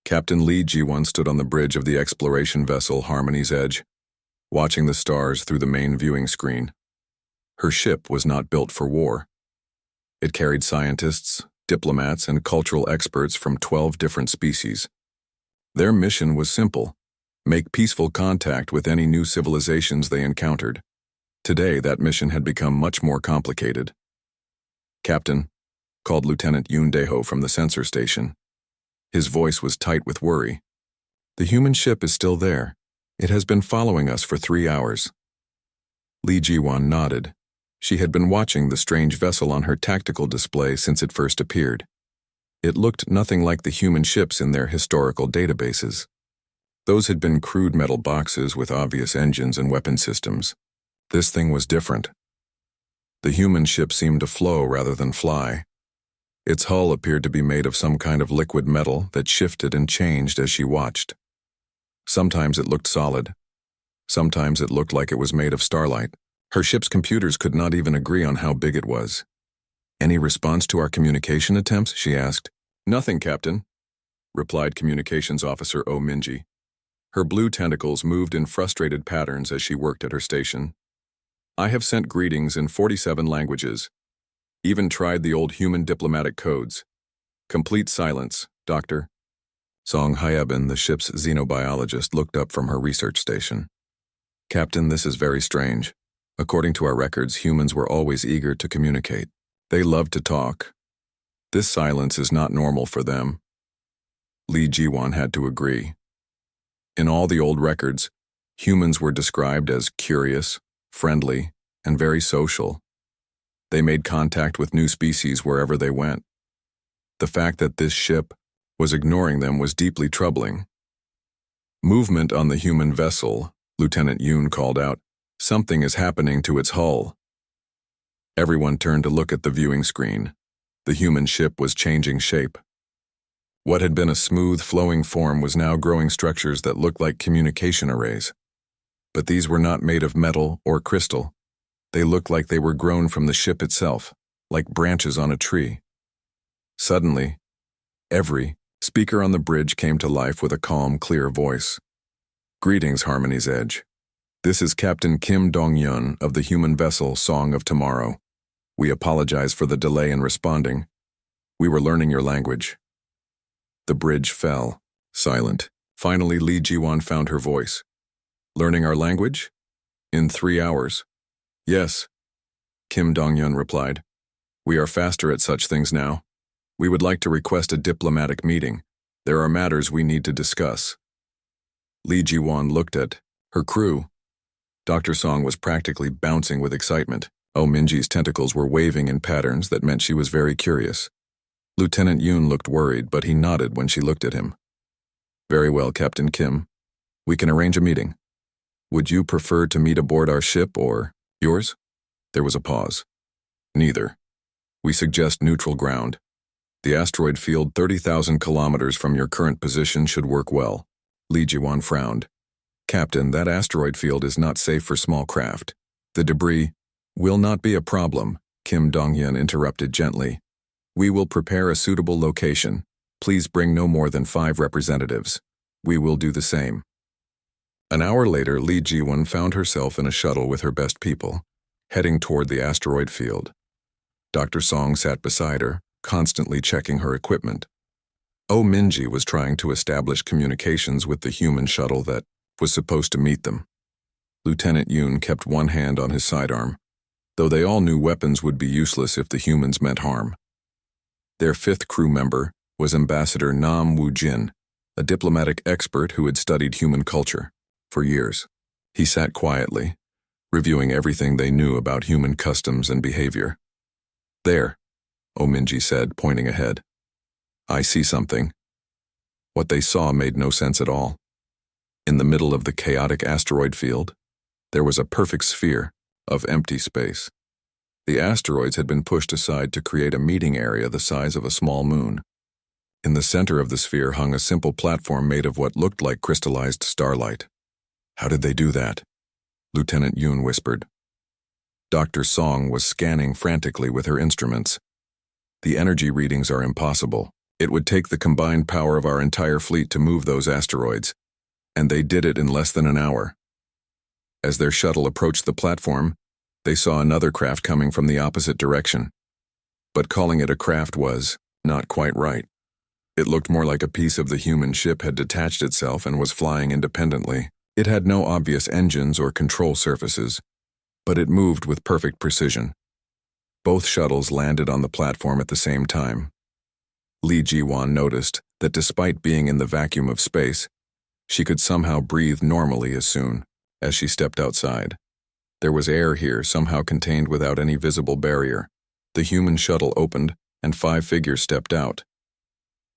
Captain Lee Ji-won stood on the bridge of the exploration vessel Harmony's Edge, watching the stars through the main viewing screen. Her ship was not built for war. It carried scientists, diplomats, and cultural experts from 12 different species. Their mission was simple: make peaceful contact with any new civilizations they encountered. Today, that mission had become much more complicated. "Captain," called Lieutenant Yoon Dae-ho from the sensor station. His voice was tight with worry. "The human ship is still there. It has been following us for 3 hours." Lee Ji-won nodded. She had been watching the strange vessel on her tactical display since it first appeared. It looked nothing like the human ships in their historical databases. Those had been crude metal boxes with obvious engines and weapon systems. This thing was different. The human ship seemed to flow rather than fly. Its hull appeared to be made of some kind of liquid metal that shifted and changed as she watched. Sometimes it looked solid. Sometimes it looked like it was made of starlight. Her ship's computers could not even agree on how big it was. "Any response to our communication attempts?" she asked. "Nothing, Captain," replied Communications Officer Oh Min-ji. Her blue tentacles moved in frustrated patterns as she worked at her station. "I have sent greetings in 47 languages. Even tried the old human diplomatic codes. Complete silence, Doctor." Song Hyebin, the ship's xenobiologist, looked up from her research station. "Captain, this is very strange. According to our records, humans were always eager to communicate. They loved to talk. This silence is not normal for them." Lee Ji-won had to agree. In all the old records, humans were described as curious, friendly, and very social. They made contact with new species wherever they went. The fact that this ship was ignoring them was deeply troubling. "Movement on the human vessel," Lieutenant Yoon called out. "Something is happening to its hull." Everyone turned to look at the viewing screen. The human ship was changing shape. What had been a smooth, flowing form was now growing structures that looked like communication arrays. But these were not made of metal or crystal. They looked like they were grown from the ship itself, like branches on a tree. Suddenly, every speaker on the bridge came to life with a calm, clear voice. "Greetings, Harmony's Edge. This is Captain Kim Dong-yeon of the human vessel Song of Tomorrow. We apologize for the delay in responding. We were learning your language." The bridge fell, silent. Finally, Lee Ji-won found her voice. "Learning our language? In 3 hours." "Yes," Kim Dong-yeon replied. "We are faster at such things now. We would like to request a diplomatic meeting. There are matters we need to discuss." Lee Ji-won looked at her crew. Dr. Song was practically bouncing with excitement. Oh Min-ji's tentacles were waving in patterns that meant she was very curious. Lieutenant Yoon looked worried, but he nodded when she looked at him. "Very well, Captain Kim. We can arrange a meeting. Would you prefer to meet aboard our ship or yours?" There was a pause. "Neither. We suggest neutral ground. The asteroid field 30,000 kilometers from your current position should work well." Lee Ji-won frowned. "Captain, that asteroid field is not safe for small craft. The debris will not be a problem," Kim Dong-yeon interrupted gently. "We will prepare a suitable location. Please bring no more than 5 representatives. We will do the same." An hour later, Lee Ji-won found herself in a shuttle with her best people, heading toward the asteroid field. Dr. Song sat beside her, constantly checking her equipment. Oh Min-ji was trying to establish communications with the human shuttle that was supposed to meet them. Lieutenant Yoon kept one hand on his sidearm, though they all knew weapons would be useless if the humans meant harm. Their 5th crew member was Ambassador Nam Woo-jin, a diplomatic expert who had studied human culture for years. He sat quietly, reviewing everything they knew about human customs and behavior. "There," Oh Min-ji said, pointing ahead. "I see something." What they saw made no sense at all. In the middle of the chaotic asteroid field, there was a perfect sphere of empty space. The asteroids had been pushed aside to create a meeting area the size of a small moon. In the center of the sphere hung a simple platform made of what looked like crystallized starlight. "How did they do that?" Lieutenant Yoon whispered. Dr. Song was scanning frantically with her instruments. "The energy readings are impossible," It would take the combined power of our entire fleet to move those asteroids, and they did it in less than an hour. As their shuttle approached the platform, they saw another craft coming from the opposite direction. But calling it a craft was not quite right. It looked more like a piece of the human ship had detached itself and was flying independently. It had no obvious engines or control surfaces, but it moved with perfect precision. Both shuttles landed on the platform at the same time. Li Jiwan noticed that despite being in the vacuum of space, she could somehow breathe normally as soon as she stepped outside. There was air here, somehow contained without any visible barrier. The human shuttle opened, and 5 figures stepped out.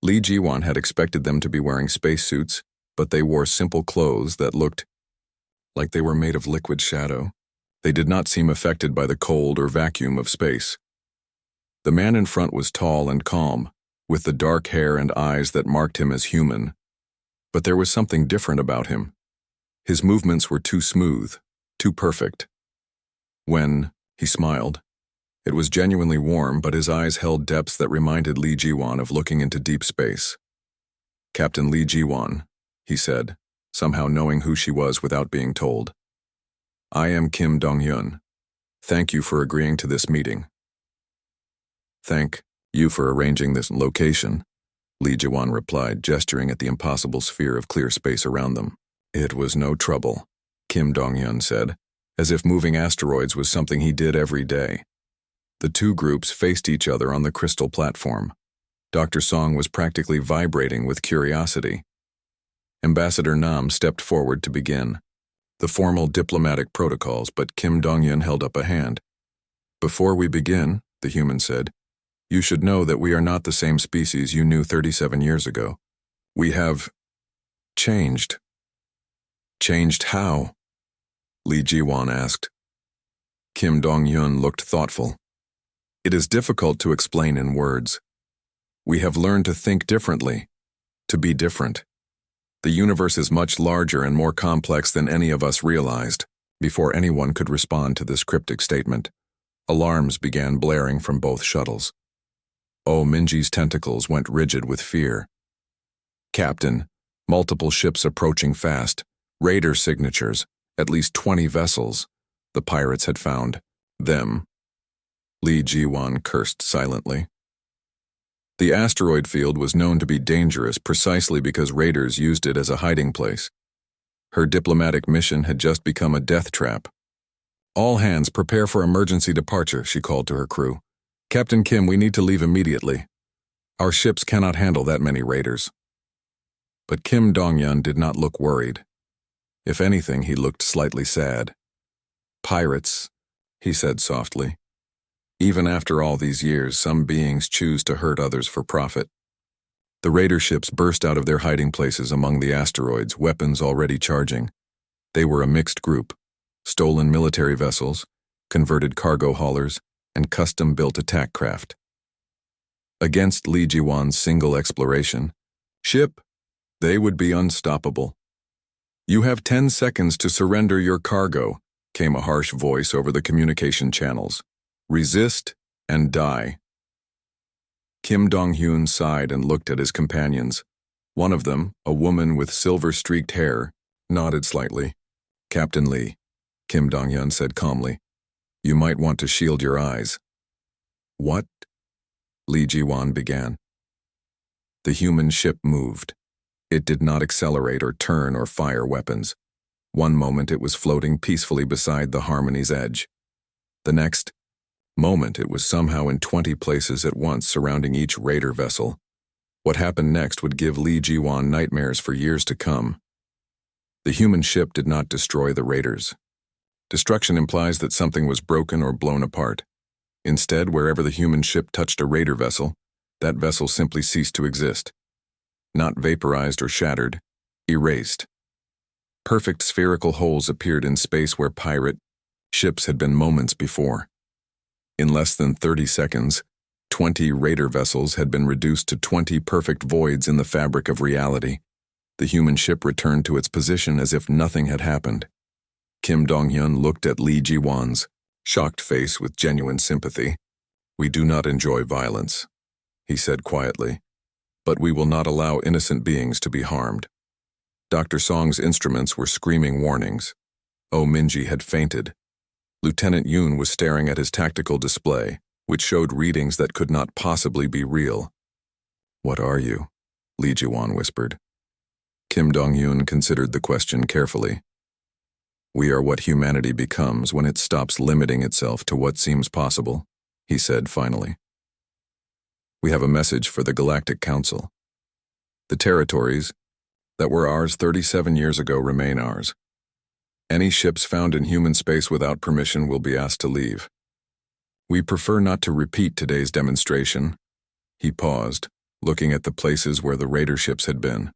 Li Jiwan had expected them to be wearing spacesuits, but they wore simple clothes that looked like they were made of liquid shadow. They did not seem affected by the cold or vacuum of space. The man in front was tall and calm, with the dark hair and eyes that marked him as human. But there was something different about him. His movements were too smooth, too perfect. When he smiled, it was genuinely warm, but his eyes held depths that reminded Li Jiwan of looking into deep space. "Captain Li Jiwan," he said, somehow knowing who she was without being told. "I am Kim Dong-hyun. Thank you for agreeing to this meeting." "Thank you for arranging this location," Li Jiwan replied, gesturing at the impossible sphere of clear space around them. "It was no trouble," Kim Dong-hyun said, as if moving asteroids was something he did every day. The two groups faced each other on the crystal platform. Dr. Song was practically vibrating with curiosity. Ambassador Nam stepped forward to begin the formal diplomatic protocols, but Kim Dong-hyun held up a hand. "Before we begin," the human said, "you should know that we are not the same species you knew 37 years ago. We have changed." "Changed how?" Li Jiwan asked. Kim Dong-hyun looked thoughtful. "It is difficult to explain in words. We have learned to think differently, to be different. The universe is much larger and more complex than any of us realized." Before anyone could respond to this cryptic statement, alarms began blaring from both shuttles. Oh Minji's tentacles went rigid with fear. "Captain, multiple ships approaching fast, raider signatures, at least 20 vessels. The pirates had found them." Li Jiwan cursed silently. The asteroid field was known to be dangerous precisely because raiders used it as a hiding place. Her diplomatic mission had just become a death trap. "All hands prepare for emergency departure," she called to her crew. "Captain Kim, we need to leave immediately. Our ships cannot handle that many raiders." But Kim Dong-hyun did not look worried. If anything, he looked slightly sad. "Pirates," he said softly. "Even after all these years, some beings choose to hurt others for profit." The raider ships burst out of their hiding places among the asteroids, weapons already charging. They were a mixed group: stolen military vessels, converted cargo haulers, and custom-built attack craft. Against Li Jiwan's single exploration ship, they would be unstoppable. "You have 10 seconds to surrender your cargo," came a harsh voice over the communication channels. "Resist and die." Kim Dong-hyun sighed and looked at his companions. One of them, a woman with silver-streaked hair, nodded slightly. "Captain Lee," Kim Dong-hyun said calmly, "you might want to shield your eyes." "What?" Li Jiwan began. The human ship moved. It did not accelerate or turn or fire weapons. One moment it was floating peacefully beside the Harmony's edge. The next moment it was somehow in 20 places at once surrounding each raider vessel. What happened next would give Li Jiwan nightmares for years to come. The human ship did not destroy the raiders. Destruction implies that something was broken or blown apart. Instead, wherever the human ship touched a raider vessel, that vessel simply ceased to exist. Not vaporized or shattered, erased. Perfect spherical holes appeared in space where pirate ships had been moments before. In less than 30 seconds, 20 raider vessels had been reduced to 20 perfect voids in the fabric of reality. The human ship returned to its position as if nothing had happened. Kim Dong-hyun looked at Li Jiwan's shocked face with genuine sympathy. "We do not enjoy violence," he said quietly. but we will not allow innocent beings to be harmed. Dr. Song's instruments were screaming warnings. Oh Minji had fainted. Lieutenant Yoon was staring at his tactical display, which showed readings that could not possibly be real. What are you? Lee Ji-won whispered. Kim Dong-yoon considered the question carefully. We are what humanity becomes when it stops limiting itself to what seems possible, he said finally. We have a message for the Galactic Council. The territories that were ours 37 years ago remain ours. Any ships found in human space without permission will be asked to leave. We prefer not to repeat today's demonstration. He paused, looking at the places where the raider ships had been.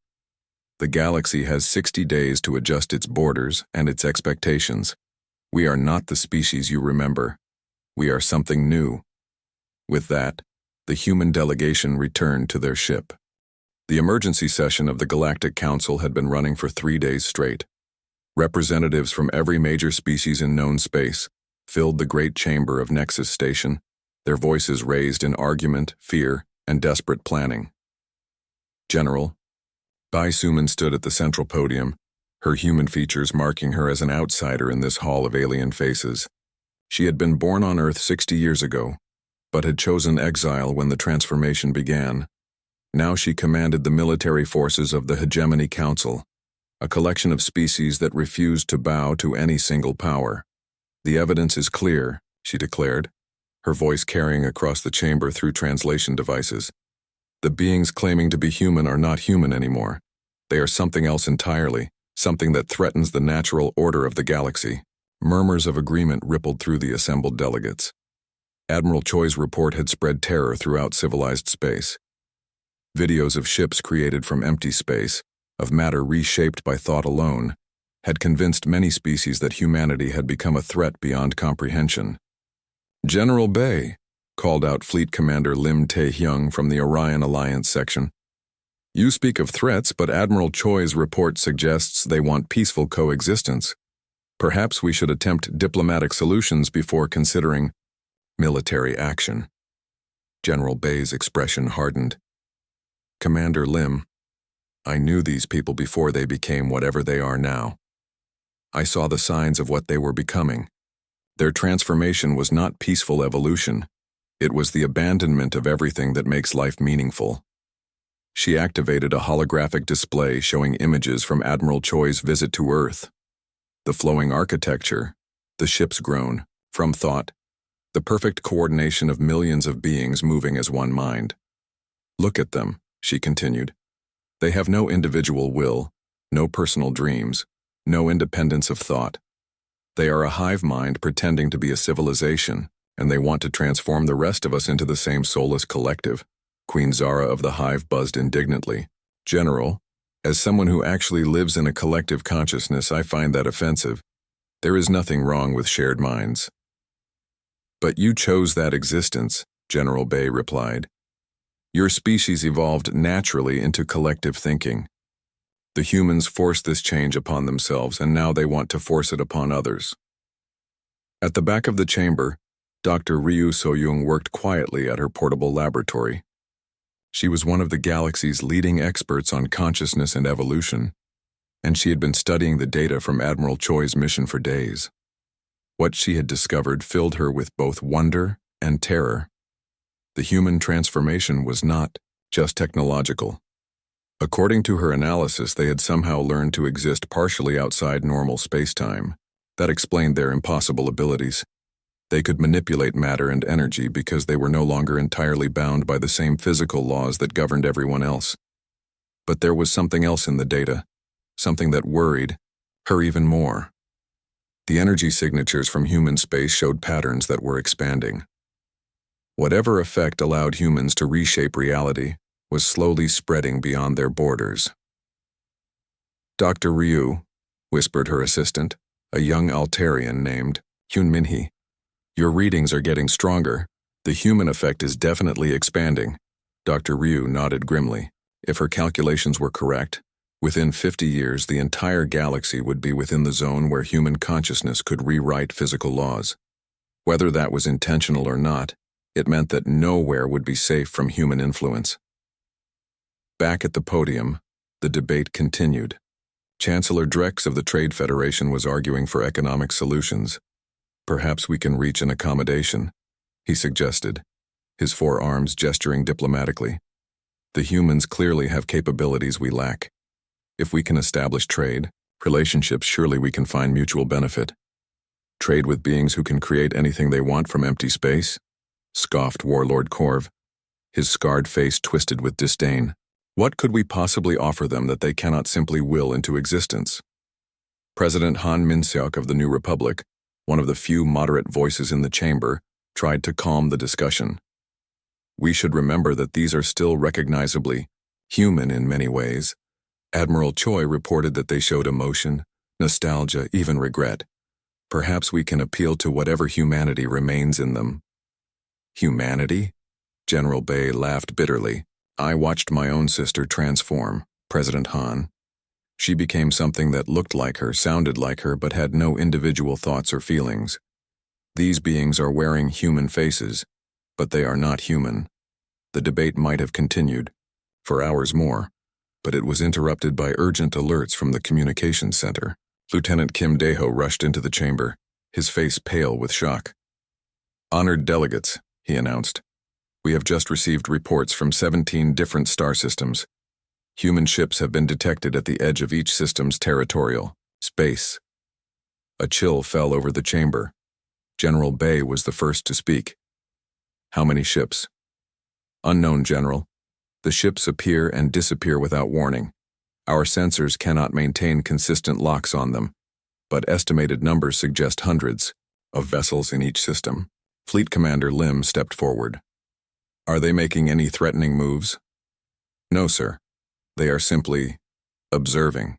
The galaxy has 60 days to adjust its borders and its expectations. We are not the species you remember. We are something new. With that, the human delegation returned to their ship. The emergency session of the Galactic Council had been running for 3 days straight. Representatives from every major species in known space filled the great chamber of Nexus Station, their voices raised in argument, fear, and desperate planning. General, Bai Suman stood at the central podium, her human features marking her as an outsider in this hall of alien faces. She had been born on Earth 60 years ago, but had chosen exile when the transformation began. Now she commanded the military forces of the Hegemony Council, a collection of species that refused to bow to any single power. The evidence is clear, she declared, her voice carrying across the chamber through translation devices. The beings claiming to be human are not human anymore. They are something else entirely, something that threatens the natural order of the galaxy. Murmurs of agreement rippled through the assembled delegates. Admiral Choi's report had spread terror throughout civilized space. Videos of ships created from empty space, of matter reshaped by thought alone, had convinced many species that humanity had become a threat beyond comprehension. General Bai, called out Fleet Commander Lim Tae-hyung from the Orion Alliance section. You speak of threats, but Admiral Choi's report suggests they want peaceful coexistence. Perhaps we should attempt diplomatic solutions before considering military action. General Bai's expression hardened. Commander Lim, I knew these people before they became whatever they are now. I saw the signs of what they were becoming. Their transformation was not peaceful evolution. It was the abandonment of everything that makes life meaningful. She activated a holographic display showing images from Admiral Choi's visit to Earth. The flowing architecture, the ship's groan, from thought, the perfect coordination of millions of beings moving as one mind. Look at them, she continued. They have no individual will, no personal dreams, no independence of thought. They are a hive mind pretending to be a civilization, and they want to transform the rest of us into the same soulless collective. Queen Zara of the Hive buzzed indignantly. General, as someone who actually lives in a collective consciousness, I find that offensive. There is nothing wrong with shared minds. But you chose that existence, General Bai replied. Your species evolved naturally into collective thinking. The humans forced this change upon themselves, and now they want to force it upon others. At the back of the chamber, Dr. Ryu So-young worked quietly at her portable laboratory. She was one of the galaxy's leading experts on consciousness and evolution, and she had been studying the data from Admiral Choi's mission for days. What she had discovered filled her with both wonder and terror. The human transformation was not just technological. According to her analysis, they had somehow learned to exist partially outside normal space-time. That explained their impossible abilities. They could manipulate matter and energy because they were no longer entirely bound by the same physical laws that governed everyone else. But there was something else in the data, something that worried her even more. The energy signatures from human space showed patterns that were expanding. Whatever effect allowed humans to reshape reality was slowly spreading beyond their borders. Dr. Ryu, whispered her assistant, a young Altarian named Hyun Min-hee. Your readings are getting stronger. The human effect is definitely expanding. Dr. Ryu nodded grimly. If her calculations were correct, within 50 years the entire galaxy would be within the zone where human consciousness could rewrite physical laws. Whether that was intentional or not, it meant that nowhere would be safe from human influence. Back at the podium, the debate continued. Chancellor Drex of the Trade Federation was arguing for economic solutions. Perhaps we can reach an accommodation, he suggested, his four arms gesturing diplomatically. The humans clearly have capabilities we lack. If we can establish trade, relationships, surely we can find mutual benefit. Trade with beings who can create anything they want from empty space? Scoffed Warlord Corv, his scarred face twisted with disdain. What could we possibly offer them that they cannot simply will into existence? President Han Minseok of the New Republic, one of the few moderate voices in the chamber, tried to calm the discussion. We should remember that these are still recognizably human in many ways. Admiral Choi reported that they showed emotion, nostalgia, even regret. Perhaps we can appeal to whatever humanity remains in them. Humanity? General Bay laughed bitterly. I watched my own sister transform, President Han. She became something that looked like her, sounded like her, but had no individual thoughts or feelings. These beings are wearing human faces, but they are not human. The debate might have continued for hours more, but it was interrupted by urgent alerts from the communications center. Lieutenant Kim Daeho rushed into the chamber, his face pale with shock. Honored delegates, he announced. We have just received reports from 17 different star systems. Human ships have been detected at the edge of each system's territorial space. A chill fell over the chamber. General Bay was the first to speak. How many ships? Unknown, General. The ships appear and disappear without warning. Our sensors cannot maintain consistent locks on them, but estimated numbers suggest hundreds of vessels in each system. Fleet Commander Lim stepped forward. Are they making any threatening moves? No, sir. They are simply observing.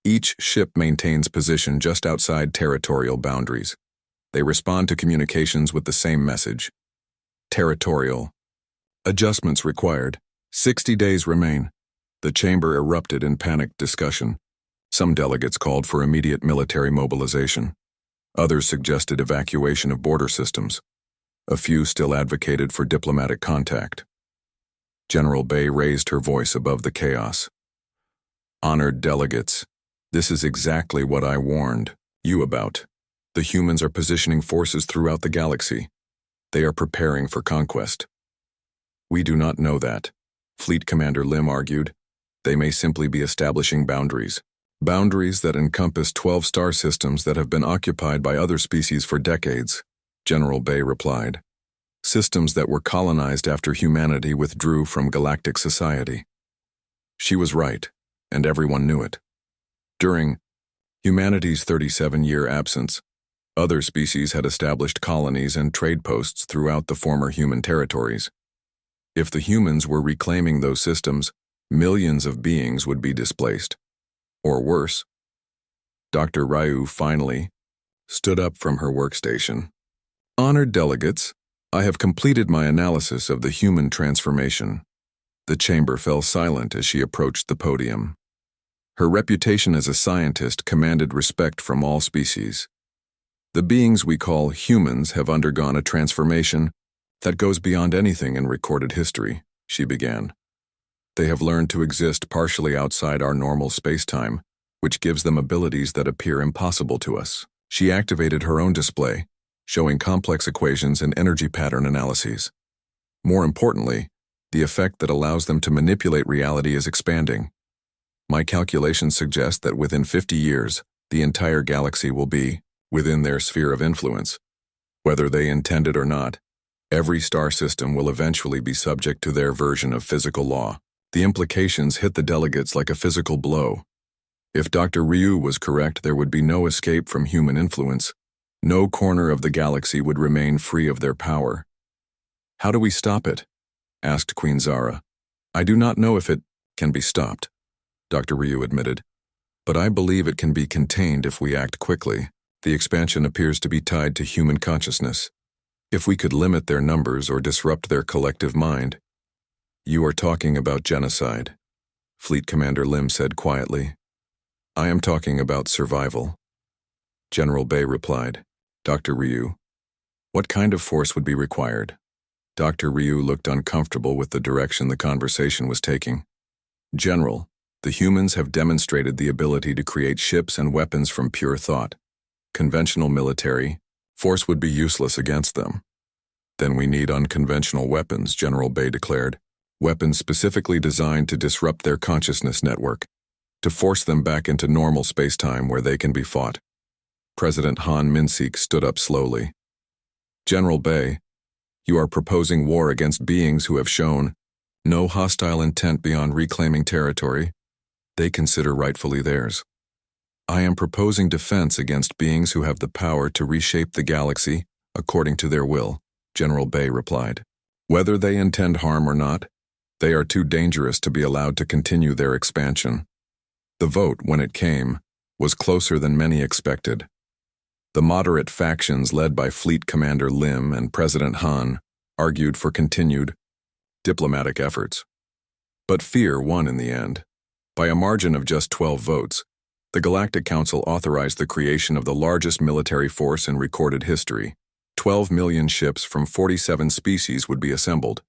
Each ship maintains position just outside territorial boundaries. They respond to communications with the same message. Territorial. Adjustments required. 60 days remain. The chamber erupted in panicked discussion. Some delegates called for immediate military mobilization. Others suggested evacuation of border systems. A few still advocated for diplomatic contact. General Bay raised her voice above the chaos. Honored delegates, this is exactly what I warned you about. The humans are positioning forces throughout the galaxy. They are preparing for conquest. We do not know that, Fleet Commander Lim argued. They may simply be establishing boundaries. Boundaries that encompass 12 star systems that have been occupied by other species for decades, General Bay replied. Systems that were colonized after humanity withdrew from galactic society. She was right, and everyone knew it. During humanity's 37-year absence, other species had established colonies and trade posts throughout the former human territories. If the humans were reclaiming those systems, millions of beings would be displaced. Or worse. Dr. Ryu finally stood up from her workstation. Honored delegates, I have completed my analysis of the human transformation. The chamber fell silent as she approached the podium. Her reputation as a scientist commanded respect from all species. The beings we call humans have undergone a transformation that goes beyond anything in recorded history, she began. They have learned to exist partially outside our normal space-time, which gives them abilities that appear impossible to us. She activated her own display, showing complex equations and energy pattern analyses. More importantly, the effect that allows them to manipulate reality is expanding. My calculations suggest that within 50 years, the entire galaxy will be within their sphere of influence. Whether they intend it or not, every star system will eventually be subject to their version of physical law. The implications hit the delegates like a physical blow. If Dr. Ryu was correct, there would be no escape from human influence. No corner of the galaxy would remain free of their power. How do we stop it? Asked Queen Zara. I do not know if it can be stopped, Dr. Ryu admitted, but I believe it can be contained if we act quickly. The expansion appears to be tied to human consciousness. If we could limit their numbers or disrupt their collective mind. You are talking about genocide, Fleet Commander Lim said quietly. I am talking about survival. General Bay replied. Dr. Ryu, what kind of force would be required? Dr. Ryu looked uncomfortable with the direction the conversation was taking. General, the humans have demonstrated the ability to create ships and weapons from pure thought. Conventional military force would be useless against them. Then we need unconventional weapons, General Bay declared. Weapons specifically designed to disrupt their consciousness network, to force them back into normal space-time where they can be fought. President Han Min-sik stood up slowly. General Bay, you are proposing war against beings who have shown no hostile intent beyond reclaiming territory they consider rightfully theirs. I am proposing defense against beings who have the power to reshape the galaxy according to their will, General Bay replied. Whether they intend harm or not, they are too dangerous to be allowed to continue their expansion. The vote, when it came, was closer than many expected. The moderate factions led by Fleet Commander Lim and President Han argued for continued diplomatic efforts. But fear won in the end. By a margin of just 12 votes, the Galactic Council authorized the creation of the largest military force in recorded history. 12 million ships from 47 species would be assembled.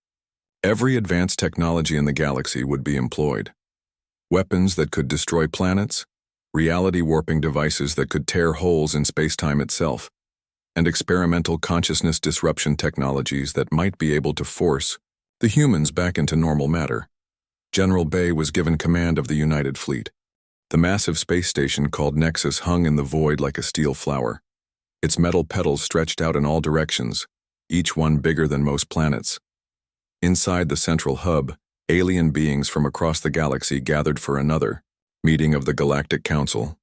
Every advanced technology in the galaxy would be employed. Weapons that could destroy planets, reality-warping devices that could tear holes in space-time itself, and experimental consciousness disruption technologies that might be able to force the humans back into normal matter. General Bay was given command of the United Fleet. The massive space station called Nexus hung in the void like a steel flower. Its metal petals stretched out in all directions, each one bigger than most planets. Inside the central hub, alien beings from across the galaxy gathered for another meeting of the Galactic Council.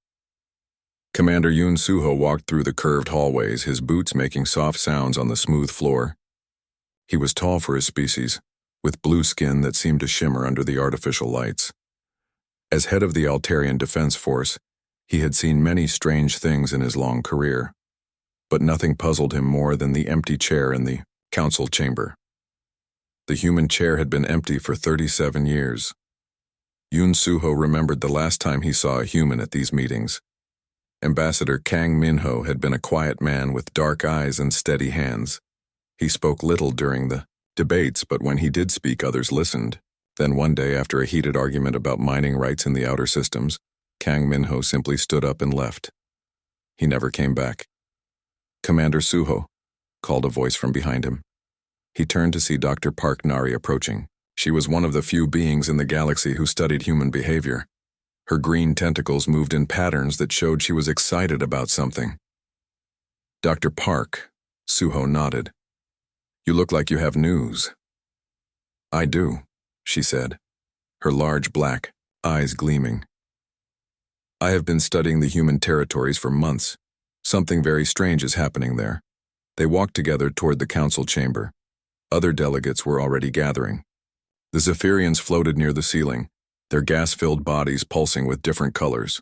Commander Yoon Suho walked through the curved hallways, his boots making soft sounds on the smooth floor. He was tall for his species, with blue skin that seemed to shimmer under the artificial lights. As head of the Altarian Defense Force, he had seen many strange things in his long career, but nothing puzzled him more than the empty chair in the council chamber. The human chair had been empty for 37 years. Yoon Suho remembered the last time he saw a human at these meetings. Ambassador Kang Min-ho had been a quiet man with dark eyes and steady hands. He spoke little during the debates, but when he did speak, others listened. Then one day, after a heated argument about mining rights in the outer systems, Kang Min-ho simply stood up and left. He never came back. Commander Suho, called a voice from behind him. He turned to see Dr. Park Nari approaching. She was one of the few beings in the galaxy who studied human behavior. Her green tentacles moved in patterns that showed she was excited about something. Dr. Park, Suho nodded. You look like you have news. I do, she said, her large black eyes gleaming. I have been studying the human territories for months. Something very strange is happening there. They walked together toward the council chamber. Other delegates were already gathering. The Zephyrians floated near the ceiling, their gas-filled bodies pulsing with different colors.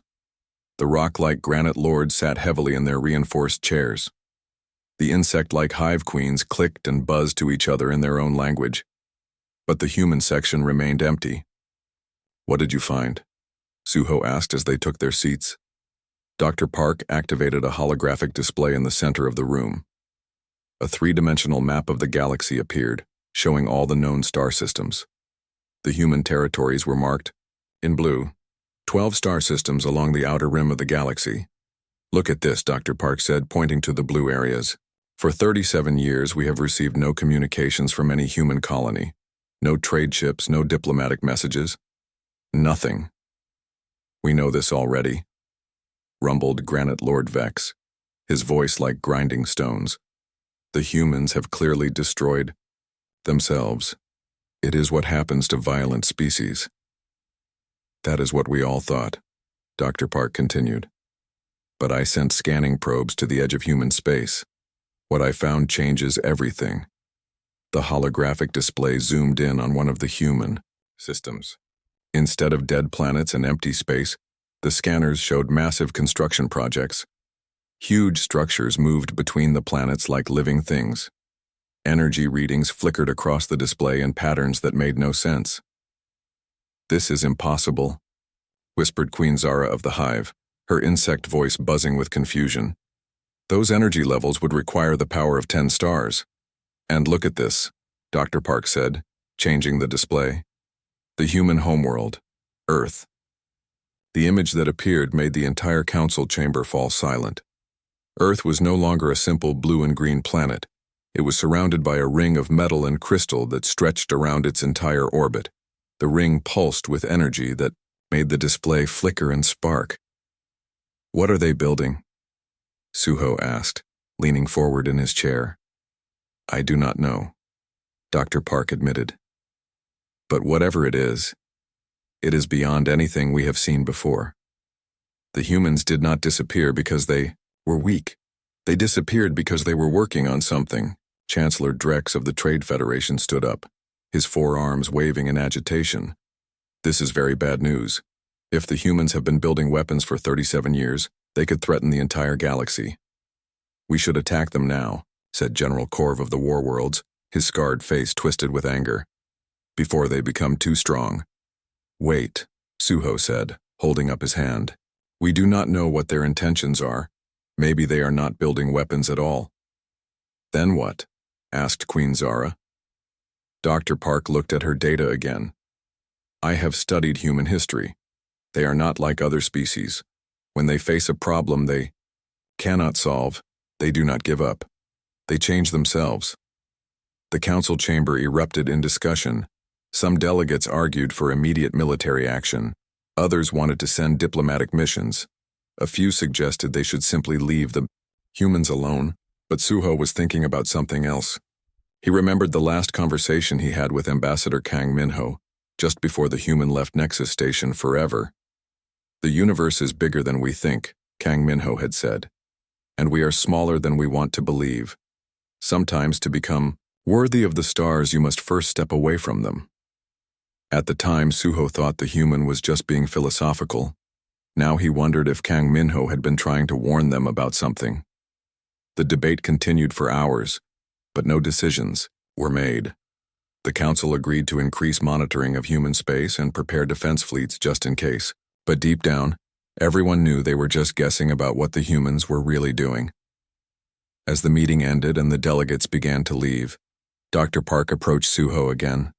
The rock-like granite lords sat heavily in their reinforced chairs. The insect-like hive queens clicked and buzzed to each other in their own language. But the human section remained empty. What did you find? Suho asked as they took their seats. Dr. Park activated a holographic display in the center of the room. A three-dimensional map of the galaxy appeared, showing all the known star systems. The human territories were marked, in blue, 12 star systems along the outer rim of the galaxy. Look at this, Dr. Park said, pointing to the blue areas. For 37 years, we have received no communications from any human colony. No trade ships, no diplomatic messages. Nothing. We know this already, rumbled Granite Lord Vex, his voice like grinding stones. The humans have clearly destroyed themselves. It is what happens to violent species. That is what we all thought, Dr. Park continued. But I sent scanning probes to the edge of human space. What I found changes everything. The holographic display zoomed in on one of the human systems. Instead of dead planets and empty space, the scanners showed massive construction projects. Huge structures moved between the planets like living things. Energy readings flickered across the display in patterns that made no sense. This is impossible, whispered Queen Zara of the Hive, her insect voice buzzing with confusion. Those energy levels would require the power of 10 stars. And look at this, Dr. Park said, changing the display. The human homeworld, Earth. The image that appeared made the entire council chamber fall silent. Earth was no longer a simple blue and green planet. It was surrounded by a ring of metal and crystal that stretched around its entire orbit. The ring pulsed with energy that made the display flicker and spark. "What are they building?" Suho asked, leaning forward in his chair. "I do not know," Dr. Park admitted. "But whatever it is beyond anything we have seen before. The humans did not disappear because they were weak. They disappeared because they were working on something." Chancellor Drex of the Trade Federation stood up, his forearms waving in agitation. "This is very bad news. If the humans have been building weapons for 37 years, they could threaten the entire galaxy. We should attack them now," said General Korv of the War Worlds, his scarred face twisted with anger, "before they become too strong." "Wait," Suho said, holding up his hand. "We do not know what their intentions are. Maybe they are not building weapons at all." "Then what?" asked Queen Zara. Dr. Park looked at her data again. "I have studied human history. They are not like other species. When they face a problem they cannot solve, they do not give up. They change themselves." The council chamber erupted in discussion. Some delegates argued for immediate military action. Others wanted to send diplomatic missions. A few suggested they should simply leave the humans alone, but Suho was thinking about something else. He remembered the last conversation he had with Ambassador Kang Minho, just before the human left Nexus Station forever. "The universe is bigger than we think," Kang Minho had said, "and we are smaller than we want to believe. Sometimes to become worthy of the stars you must first step away from them." At the time, Suho thought the human was just being philosophical. Now he wondered if Kang Minho had been trying to warn them about something. The debate continued for hours, but no decisions were made. The council agreed to increase monitoring of human space and prepare defense fleets just in case. But deep down, everyone knew they were just guessing about what the humans were really doing. As the meeting ended and the delegates began to leave, Dr. Park approached Suho again.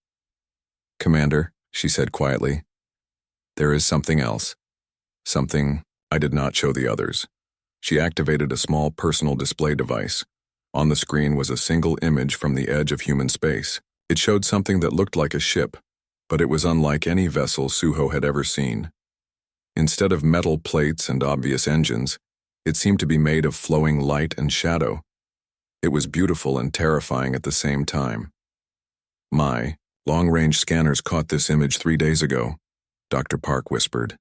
"Commander," she said quietly, "there is something else. Something I did not show the others." She activated a small personal display device. On the screen was a single image from the edge of human space. It showed something that looked like a ship, but it was unlike any vessel Suho had ever seen. Instead of metal plates and obvious engines, it seemed to be made of flowing light and shadow. It was beautiful and terrifying at the same time. "My long-range scanners caught this image 3 days ago," Dr. Park whispered.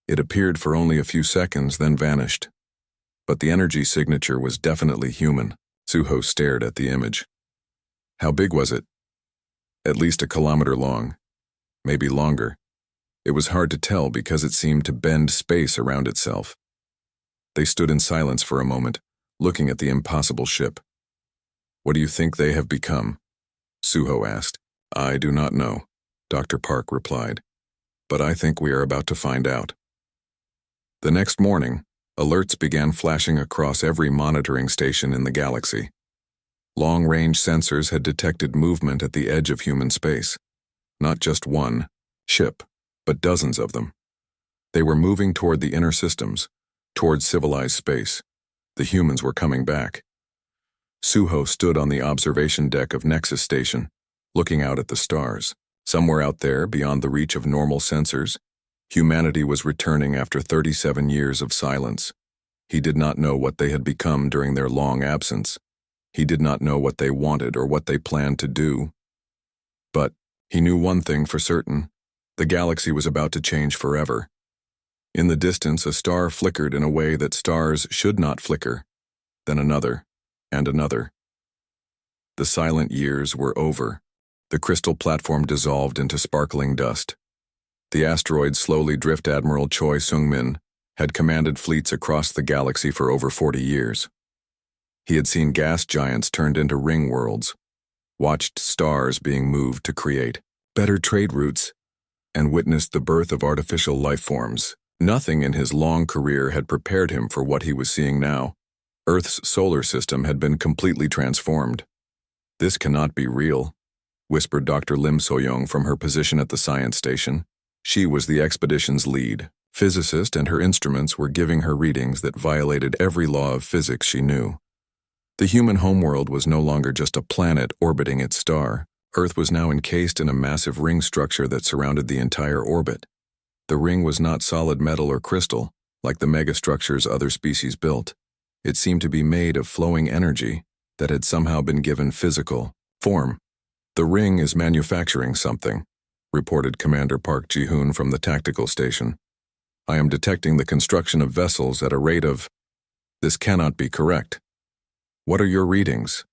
"It appeared for only a few seconds, then vanished. But the energy signature was definitely human." Suho stared at the image. "How big was it?" "At least 1 kilometer long. Maybe longer. It was hard to tell because it seemed to bend space around itself." They stood in silence for a moment, looking at the impossible ship. "What do you think they have become?" Suho asked. "I do not know," Dr. Park replied. "But I think we are about to find out." The next morning, alerts began flashing across every monitoring station in the galaxy. Long-range sensors had detected movement at the edge of human space. Not just one ship, but dozens of them. They were moving toward the inner systems, toward civilized space. The humans were coming back. Suho stood on the observation deck of Nexus Station, looking out at the stars. Somewhere out there, beyond the reach of normal sensors, humanity was returning after 37 years of silence. He did not know what they had become during their long absence. He did not know what they wanted or what they planned to do. But he knew one thing for certain: the galaxy was about to change forever. In the distance, a star flickered in a way that stars should not flicker. Then another, and another. The silent years were over. The crystal platform dissolved into sparkling dust. The asteroid slowly drift Admiral Choi Sung-min had commanded fleets across the galaxy for over 40 years. He had seen gas giants turned into ring worlds, watched stars being moved to create better trade routes, and witnessed the birth of artificial life forms. Nothing in his long career had prepared him for what he was seeing now. Earth's solar system had been completely transformed. "This cannot be real," whispered Dr. Lim Soyoung from her position at the science station. She was the expedition's lead physicist, and her instruments were giving her readings that violated every law of physics she knew. The human homeworld was no longer just a planet orbiting its star. Earth was now encased in a massive ring structure that surrounded the entire orbit. The ring was not solid metal or crystal, like the megastructures other species built. It seemed to be made of flowing energy that had somehow been given physical form. "The ring is manufacturing something," reported Commander Park Ji-hoon from the tactical station. "I am detecting the construction of vessels at a rate of—" "This cannot be correct." "What are your readings?"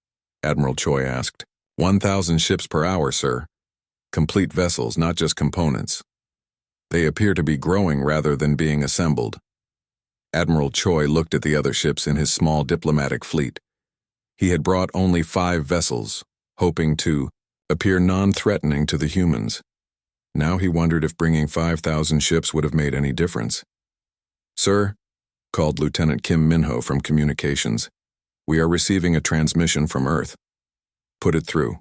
Admiral Choi asked. 1,000 ships per hour, sir. Complete vessels, not just components. They appear to be growing rather than being assembled." Admiral Choi looked at the other ships in his small diplomatic fleet. He had brought only 5 vessels, hoping to appear non-threatening to the humans. Now he wondered if bringing 5,000 ships would have made any difference. "Sir," called Lieutenant Kim Minho from communications, "we are receiving a transmission from Earth." "Put it through."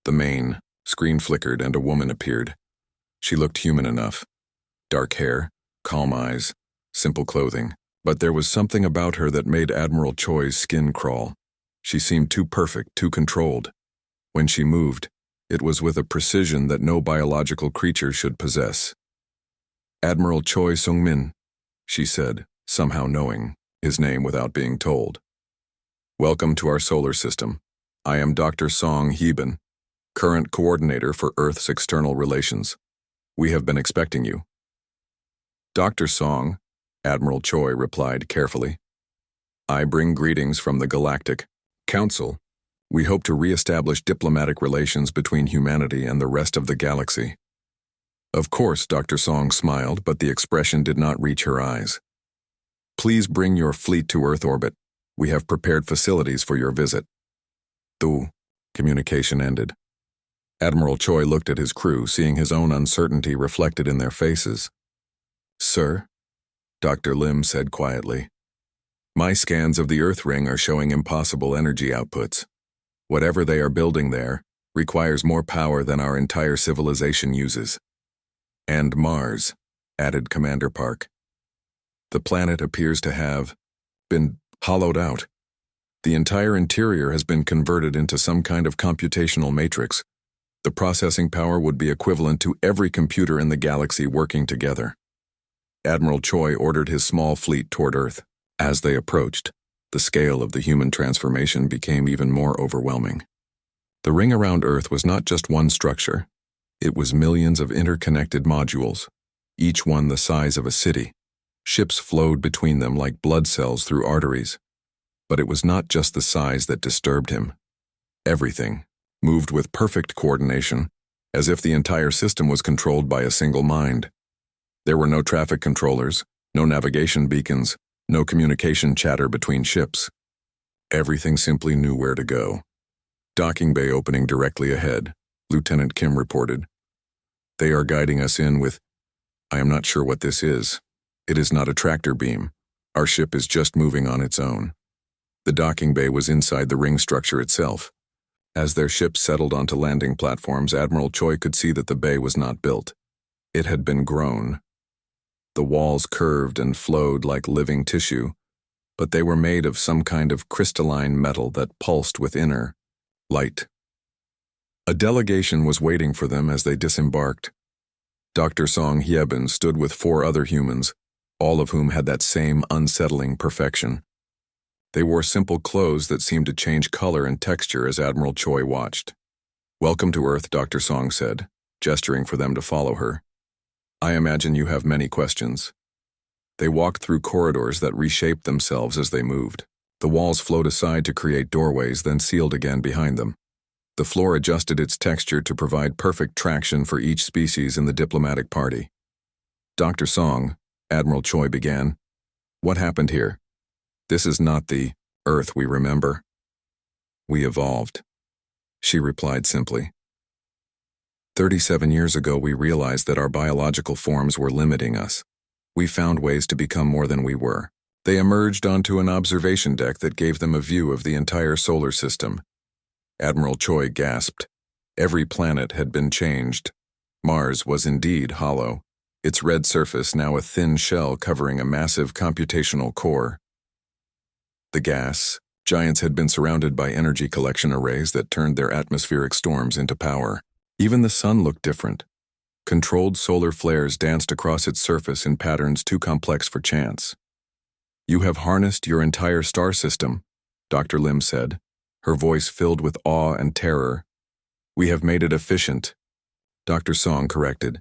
The main screen flickered and a woman appeared. She looked human enough. Dark hair, calm eyes, simple clothing, but there was something about her that made Admiral Choi's skin crawl. She seemed too perfect, too controlled. When she moved, it was with a precision that no biological creature should possess. "Admiral Choi Sung-min," she said, somehow knowing his name without being told. "Welcome to our solar system. I am Dr. Song Hee-bin, current coordinator for Earth's external relations. We have been expecting you." "Dr. Song," Admiral Choi replied carefully. "I bring greetings from the Galactic Council. We hope to re-establish diplomatic relations between humanity and the rest of the galaxy." Of course, Dr. Song smiled, but the expression did not reach her eyes. "Please bring your fleet to Earth orbit. We have prepared facilities for your visit." The communication ended. Admiral Choi looked at his crew, seeing his own uncertainty reflected in their faces. "Sir," Dr. Lim said quietly, "my scans of the Earth ring are showing impossible energy outputs. Whatever they are building there requires more power than our entire civilization uses." "And Mars," added Commander Park. "The planet appears to have been hollowed out. The entire interior has been converted into some kind of computational matrix. The processing power would be equivalent to every computer in the galaxy working together." Admiral Choi ordered his small fleet toward Earth. As they approached, the scale of the human transformation became even more overwhelming. The ring around Earth was not just one structure. It was millions of interconnected modules, each one the size of a city. Ships flowed between them like blood cells through arteries. But it was not just the size that disturbed him. Everything moved with perfect coordination, as if the entire system was controlled by a single mind. There were no traffic controllers, no navigation beacons, no communication chatter between ships. Everything simply knew where to go. "Docking bay opening directly ahead," Lieutenant Kim reported. "They are guiding us in with— I am not sure what this is. It is not a tractor beam. Our ship is just moving on its own." The docking bay was inside the ring structure itself. As their ships settled onto landing platforms, Admiral Choi could see that the bay was not built. It had been grown. The walls curved and flowed like living tissue, but they were made of some kind of crystalline metal that pulsed with inner light. A delegation was waiting for them as they disembarked. Dr. Song Hee-bin stood with 4 other humans, all of whom had that same unsettling perfection. They wore simple clothes that seemed to change color and texture as Admiral Choi watched. "Welcome to Earth," Dr. Song said, gesturing for them to follow her. "I imagine you have many questions." They walked through corridors that reshaped themselves as they moved. The walls flowed aside to create doorways, then sealed again behind them. The floor adjusted its texture to provide perfect traction for each species in the diplomatic party. "Dr. Song," Admiral Choi began, "what happened here? This is not the Earth we remember." "We evolved," she replied simply. 37 years ago, we realized that our biological forms were limiting us. We found ways to become more than we were. They emerged onto an observation deck that gave them a view of the entire solar system. Admiral Choi gasped. Every planet had been changed. Mars was indeed hollow. its red surface now a thin shell covering a massive computational core. The gas giants had been surrounded by energy collection arrays that turned their atmospheric storms into power. Even the sun looked different. Controlled solar flares danced across its surface in patterns too complex for chance. "You have harnessed your entire star system," Dr. Lim said, her voice filled with awe and terror. "We have made it efficient," Dr. Song corrected.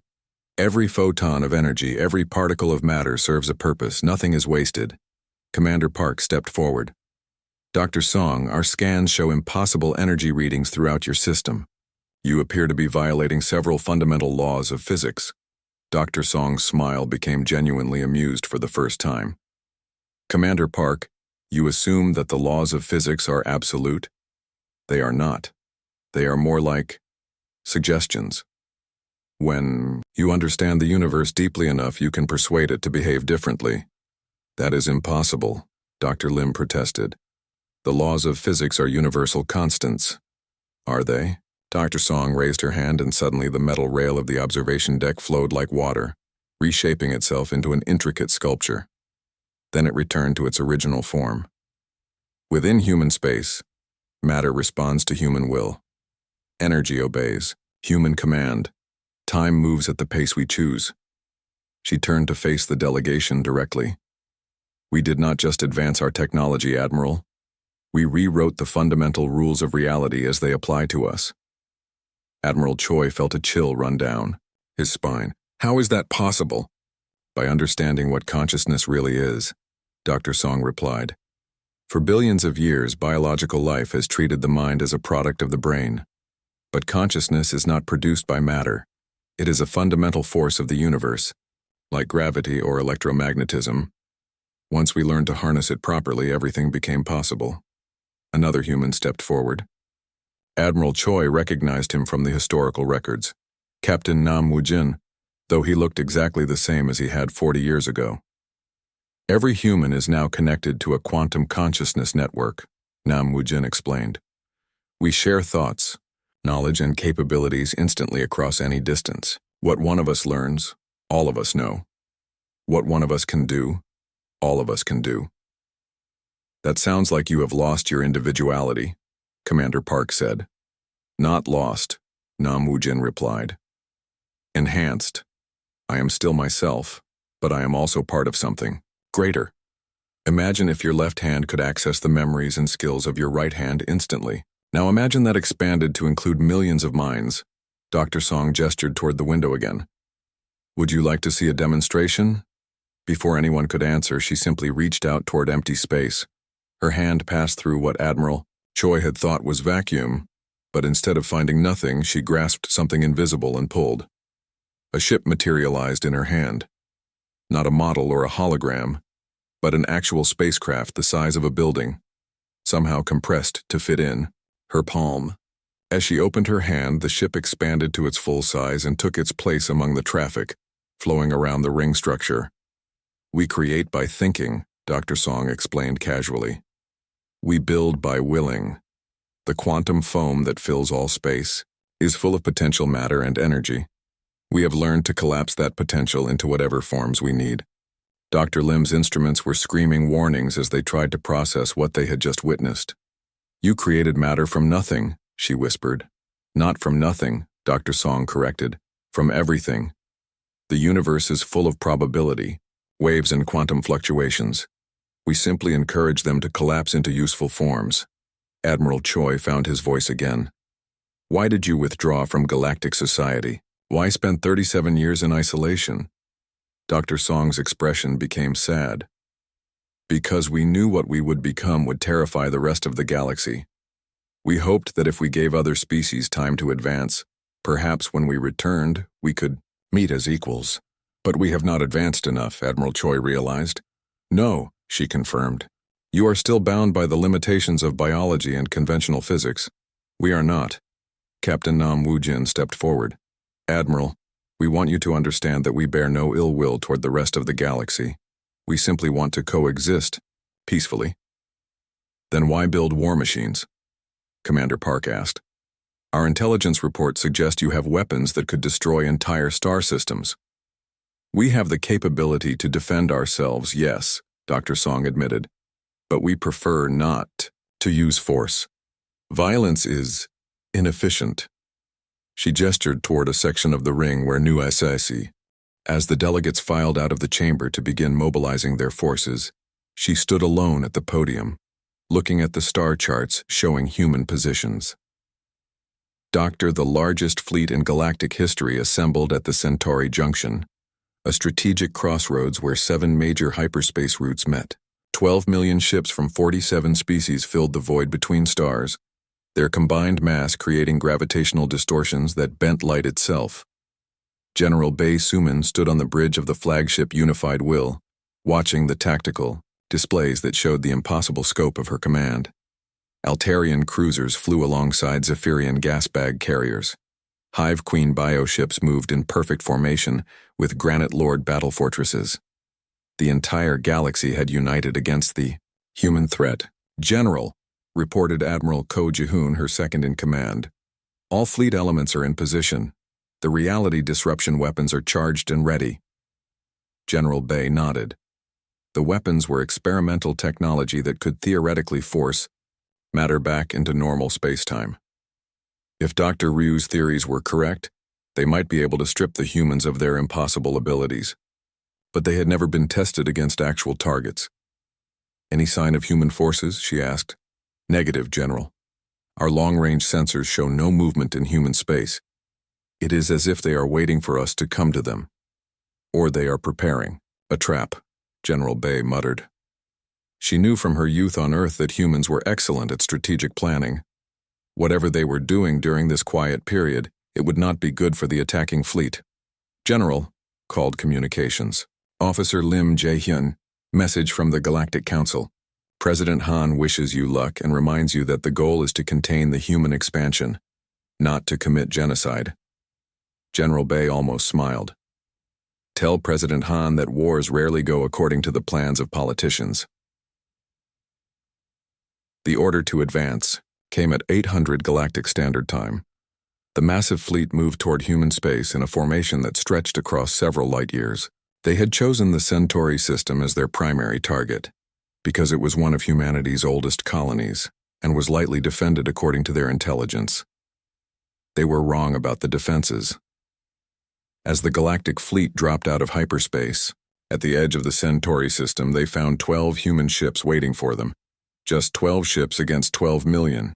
"Every photon of energy, every particle of matter serves a purpose. Nothing is wasted." Commander Park stepped forward. "Dr. Song, our scans show impossible energy readings throughout your system. You appear to be violating several fundamental laws of physics." Dr. Song's smile became genuinely amused for the first time. "Commander Park, you assume that the laws of physics are absolute? They are not. They are more like suggestions. When you understand the universe deeply enough, you can persuade it to behave differently." "That is impossible," Dr. Lim protested. "The laws of physics are universal constants." "Are they?" Dr. Song raised her hand, and suddenly the metal rail of the observation deck flowed like water, reshaping itself into an intricate sculpture. Then it returned to its original form. "Within human space, matter responds to human will. Energy obeys, human command. Time moves at the pace we choose." She turned to face the delegation directly. "We did not just advance our technology, Admiral. We rewrote the fundamental rules of reality as they apply to us." Admiral Choi felt a chill run down his spine. "How is that possible?" "By understanding what consciousness really is," Dr. Song replied. "For billions of years, biological life has treated the mind as a product of the brain. But consciousness is not produced by matter. It is a fundamental force of the universe, like gravity or electromagnetism. Once we learned to harness it properly, everything became possible." Another human stepped forward. Admiral Choi recognized him from the historical records. Captain Nam Woo-jin, though he looked exactly the same as he had 40 years ago. "Every human is now connected to a quantum consciousness network," Nam Woo-jin explained. "We share thoughts, knowledge, and capabilities instantly across any distance. What one of us learns, all of us know. What one of us can do, all of us can do." "That sounds like you have lost your individuality," Commander Park said. "Not lost," Nam Woo-jin replied. "Enhanced. I am still myself, but I am also part of something greater. Imagine if your left hand could access the memories and skills of your right hand instantly. Now imagine that expanded to include millions of minds." Dr. Song gestured toward the window again. "Would you like to see a demonstration?" Before anyone could answer, she simply reached out toward empty space. Her hand passed through what Admiral Choi had thought was vacuum, but instead of finding nothing, she grasped something invisible and pulled. A ship materialized in her hand. Not a model or a hologram, but an actual spacecraft the size of a building, somehow compressed to fit in her palm. As she opened her hand, the ship expanded to its full size and took its place among the traffic, flowing around the ring structure. "We create by thinking," Dr. Song explained casually. "We build by willing. The quantum foam that fills all space is full of potential matter and energy. We have learned to collapse that potential into whatever forms we need." Dr. Lim's instruments were screaming warnings as they tried to process what they had just witnessed. "You created matter from nothing," she whispered. "Not from nothing," Dr. Song corrected. "From everything. The universe is full of probability, waves and quantum fluctuations. We simply encourage them to collapse into useful forms." Admiral Choi found his voice again. "Why did you withdraw from Galactic Society? Why spend 37 years in isolation?" Dr. Song's expression became sad. "Because we knew what we would become would terrify the rest of the galaxy. We hoped that if we gave other species time to advance, perhaps when we returned, we could meet as equals. But we have not advanced enough," Admiral Choi realized. "No," she confirmed. "You are still bound by the limitations of biology and conventional physics. We are not." Captain Nam Woo-jin stepped forward. "Admiral, we want you to understand that we bear no ill will toward the rest of the galaxy. We simply want to coexist peacefully." "Then why build war machines?" Commander Park asked. "Our intelligence reports suggest you have weapons that could destroy entire star systems." We have the capability to defend ourselves, yes, Dr. Song admitted, but we prefer not to use force. Violence is inefficient. She gestured toward a section of the ring where new SSE. As the delegates filed out of the chamber to begin mobilizing their forces, she stood alone at the podium, looking at the star charts showing human positions. The largest fleet in galactic history assembled at the Centauri Junction, a strategic crossroads where 7 major hyperspace routes met. 12 million ships from 47 species filled the void between stars, their combined mass creating gravitational distortions that bent light itself. General Bei Suman stood on the bridge of the flagship Unified Will, watching the tactical displays that showed the impossible scope of her command. Altarian cruisers flew alongside Zephyrian gas bag carriers. Hive Queen bioships moved in perfect formation with Granite Lord battle fortresses. The entire galaxy had united against the human threat. General, reported Admiral Ko Ji-hoon, her second-in-command. All fleet elements are in position. The reality disruption weapons are charged and ready. General Bei nodded. The weapons were experimental technology that could theoretically force matter back into normal spacetime. If Dr. Ryu's theories were correct, they might be able to strip the humans of their impossible abilities. But they had never been tested against actual targets. Any sign of human forces? She asked. Negative, General. Our long-range sensors show no movement in human space. It is as if they are waiting for us to come to them. Or they are preparing a trap, General Bei muttered. She knew from her youth on Earth that humans were excellent at strategic planning. Whatever they were doing during this quiet period, it would not be good for the attacking fleet. General, called communications. Officer Lim Jae-hyun, message from the Galactic Council. President Han wishes you luck and reminds you that the goal is to contain the human expansion, not to commit genocide. General Bei almost smiled. Tell President Han that wars rarely go according to the plans of politicians. The order to advance came at 800 Galactic Standard Time. The massive fleet moved toward human space in a formation that stretched across several light years. They had chosen the Centauri system as their primary target, because it was one of humanity's oldest colonies and was lightly defended according to their intelligence. They were wrong about the defenses. As the galactic fleet dropped out of hyperspace, at the edge of the Centauri system they found 12 human ships waiting for them. Just 12 ships against 12 million.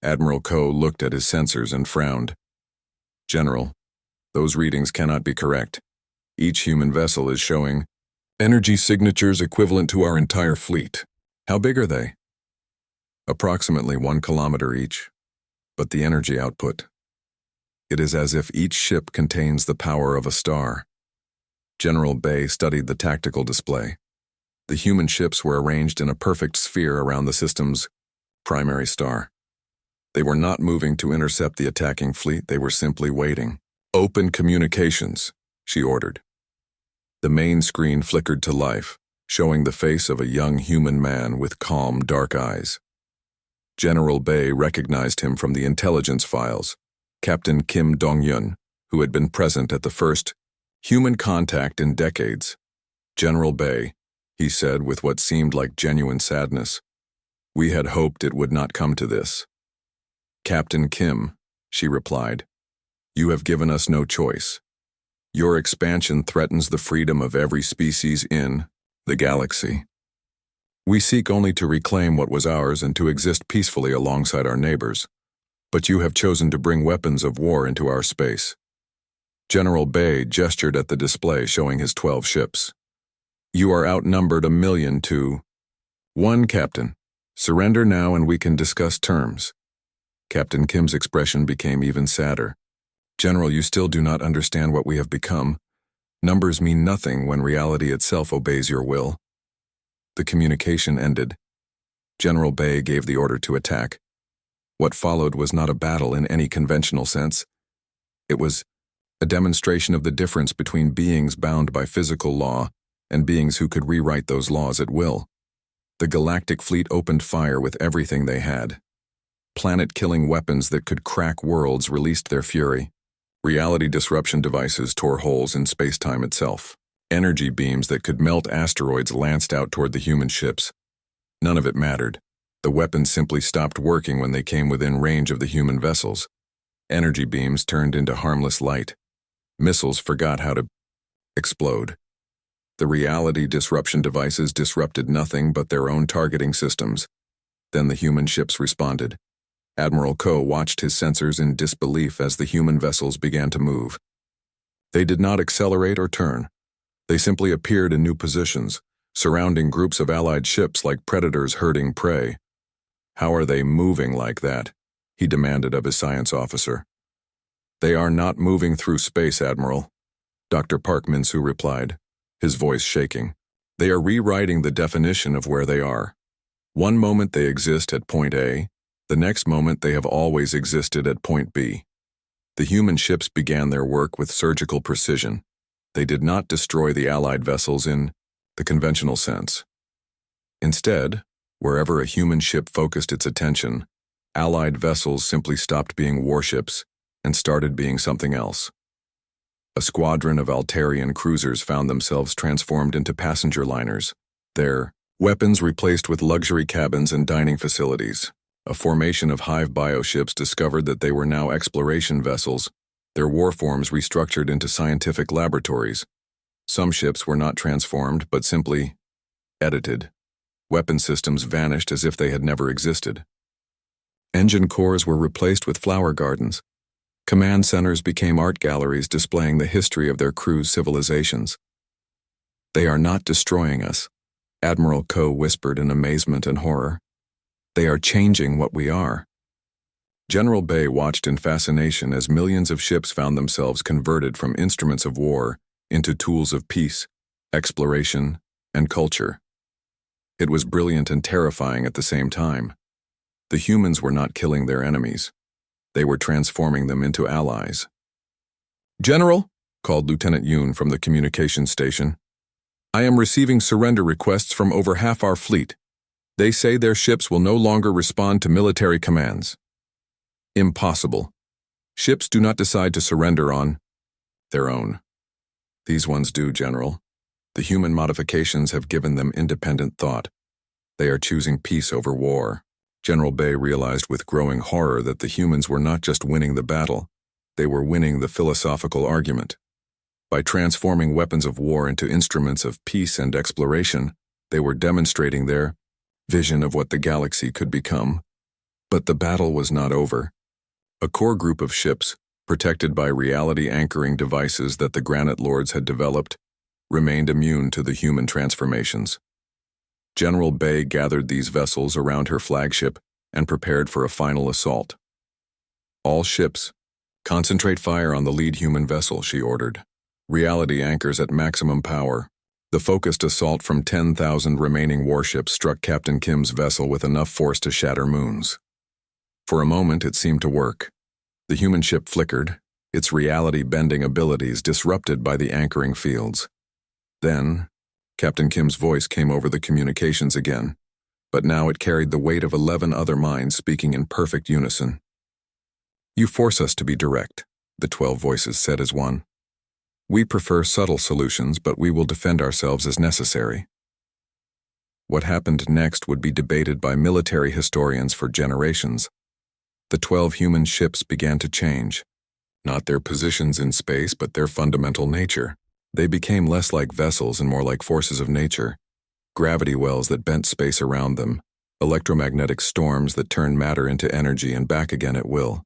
Admiral Ko looked at his sensors and frowned. General, those readings cannot be correct. Each human vessel is showing energy signatures equivalent to our entire fleet. How big are they? Approximately 1 kilometer each. But the energy output. It is as if each ship contains the power of a star. General Bei studied the tactical display. The human ships were arranged in a perfect sphere around the system's primary star. They were not moving to intercept the attacking fleet, they were simply waiting. Open communications, she ordered. The main screen flickered to life, showing the face of a young human man with calm, dark eyes. General Bei recognized him from the intelligence files, Captain Kim Dong-yun, who had been present at the first human contact in decades. General Bei, he said with what seemed like genuine sadness, we had hoped it would not come to this. Captain Kim, she replied, you have given us no choice. Your expansion threatens the freedom of every species in the galaxy. We seek only to reclaim what was ours and to exist peacefully alongside our neighbors. But you have chosen to bring weapons of war into our space. General Bei gestured at the display showing his 12 ships. You are outnumbered 1,000,000 to 1, Captain. Surrender now and we can discuss terms. Captain Kim's expression became even sadder. General, you still do not understand what we have become. Numbers mean nothing when reality itself obeys your will. The communication ended. General Bei gave the order to attack. What followed was not a battle in any conventional sense. It was a demonstration of the difference between beings bound by physical law and beings who could rewrite those laws at will. The galactic fleet opened fire with everything they had. Planet-killing weapons that could crack worlds released their fury. Reality disruption devices tore holes in space-time itself. Energy beams that could melt asteroids lanced out toward the human ships. None of it mattered. The weapons simply stopped working when they came within range of the human vessels. Energy beams turned into harmless light. Missiles forgot how to explode. The reality disruption devices disrupted nothing but their own targeting systems. Then the human ships responded. Admiral Ko watched his sensors in disbelief as the human vessels began to move. They did not accelerate or turn. They simply appeared in new positions, surrounding groups of allied ships like predators herding prey. "How are they moving like that?" he demanded of his science officer. "They are not moving through space, Admiral," Dr. Park Min-soo replied, his voice shaking. "They are rewriting the definition of where they are. One moment they exist at point A, the next moment they have always existed at point B." The human ships began their work with surgical precision. They did not destroy the Allied vessels in the conventional sense. Instead, wherever a human ship focused its attention, Allied vessels simply stopped being warships and started being something else. A squadron of Altarian cruisers found themselves transformed into passenger liners, their weapons replaced with luxury cabins and dining facilities. A formation of hive bioships discovered that they were now exploration vessels, their warforms restructured into scientific laboratories. Some ships were not transformed, but simply edited. Weapon systems vanished as if they had never existed. Engine cores were replaced with flower gardens. Command centers became art galleries displaying the history of their crew's civilizations. "They are not destroying us," Admiral Ko whispered in amazement and horror. "They are changing what we are." General Bay watched in fascination as millions of ships found themselves converted from instruments of war into tools of peace, exploration, and culture. It was brilliant and terrifying at the same time. The humans were not killing their enemies. They were transforming them into allies. "General," called Lieutenant Yoon from the communications station, "I am receiving surrender requests from over half our fleet. They say their ships will no longer respond to military commands." "Impossible. Ships do not decide to surrender on their own." "These ones do, General. The human modifications have given them independent thought. They are choosing peace over war." General Bay realized with growing horror that the humans were not just winning the battle, they were winning the philosophical argument. By transforming weapons of war into instruments of peace and exploration, they were demonstrating their vision of what the galaxy could become. But the battle was not over. A core group of ships, protected by reality anchoring devices that the Granite Lords had developed, remained immune to the human transformations. General Bay gathered these vessels around her flagship and prepared for a final assault. "All ships, concentrate fire on the lead human vessel," she ordered. "Reality anchors at maximum power." The focused assault from 10,000 remaining warships struck Captain Kim's vessel with enough force to shatter moons. For a moment, it seemed to work. The human ship flickered, its reality-bending abilities disrupted by the anchoring fields. Then, Captain Kim's voice came over the communications again, but now it carried the weight of 11 other minds speaking in perfect unison. "You force us to be direct," the 12 voices said as one. "We prefer subtle solutions, but we will defend ourselves as necessary." What happened next would be debated by military historians for generations. The 12 human ships began to change, not their positions in space, but their fundamental nature. They became less like vessels and more like forces of nature, gravity wells that bent space around them, electromagnetic storms that turned matter into energy and back again at will.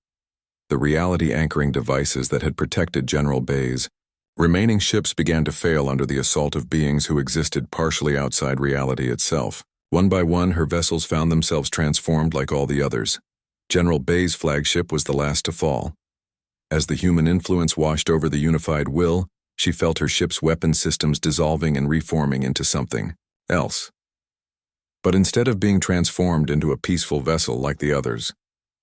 The reality anchoring devices that had protected General Bay's remaining ships began to fail under the assault of beings who existed partially outside reality itself. One by one, her vessels found themselves transformed like all the others. General Bay's flagship was the last to fall. As the human influence washed over the unified will, she felt her ship's weapon systems dissolving and reforming into something else. But instead of being transformed into a peaceful vessel like the others,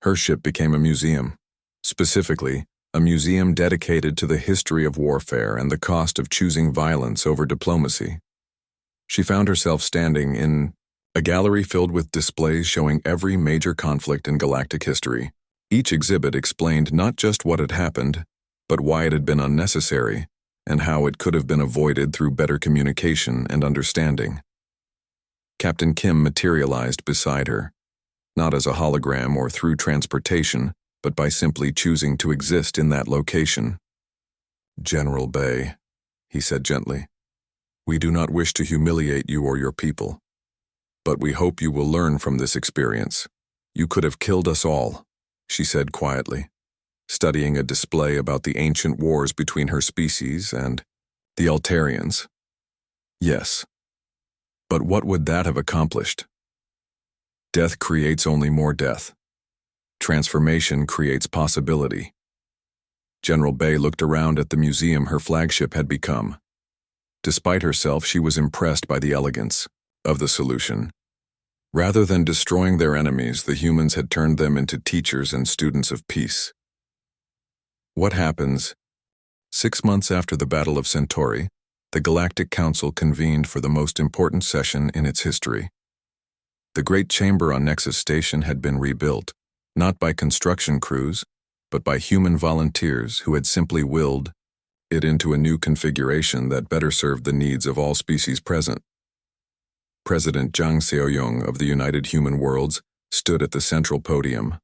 her ship became a museum. Specifically, a museum dedicated to the history of warfare and the cost of choosing violence over diplomacy. She found herself standing in a gallery filled with displays showing every major conflict in galactic history. Each exhibit explained not just what had happened, but why it had been unnecessary, and how it could have been avoided through better communication and understanding. Captain Kim materialized beside her, not as a hologram or through transportation, but by simply choosing to exist in that location. "General Bay," he said gently, "we do not wish to humiliate you or your people, but we hope you will learn from this experience. You could have killed us all," she said quietly, studying a display about the ancient wars between her species and the Altarians. "Yes. But what would that have accomplished? Death creates only more death. Transformation creates possibility." General Bay looked around at the museum her flagship had become. Despite herself, she was impressed by the elegance of the solution. Rather than destroying their enemies, the humans had turned them into teachers and students of peace. What happens? 6 months after the Battle of Centauri, the Galactic Council convened for the most important session in its history. The Great Chamber on Nexus Station had been rebuilt, not by construction crews, but by human volunteers who had simply willed it into a new configuration that better served the needs of all species present. President Jang Seoyoung of the United Human Worlds stood at the central podium,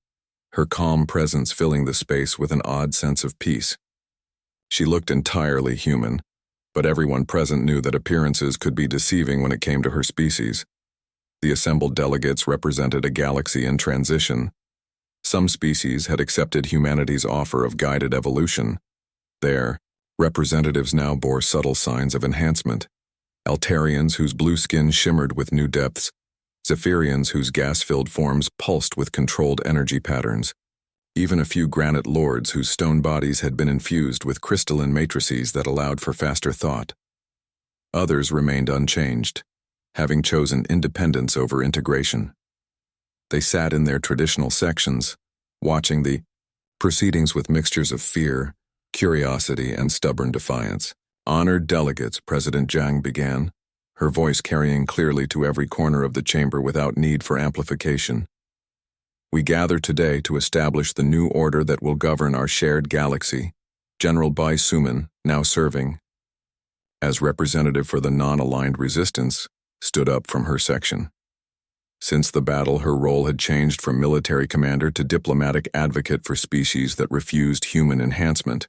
her calm presence filling the space with an odd sense of peace. She looked entirely human, but everyone present knew that appearances could be deceiving when it came to her species. The assembled delegates represented a galaxy in transition. Some species had accepted humanity's offer of guided evolution. Their representatives now bore subtle signs of enhancement. Altarians whose blue skin shimmered with new depths, Zephyrians whose gas-filled forms pulsed with controlled energy patterns, even a few granite lords whose stone bodies had been infused with crystalline matrices that allowed for faster thought. Others remained unchanged, having chosen independence over integration. They sat in their traditional sections, watching the proceedings with mixtures of fear, curiosity, and stubborn defiance. "Honored delegates," President Jang began, her voice carrying clearly to every corner of the chamber without need for amplification. "We gather today to establish the new order that will govern our shared galaxy." General Bai Suman, now serving as representative for the non-aligned resistance, stood up from her section. Since the battle, her role had changed from military commander to diplomatic advocate for species that refused human enhancement.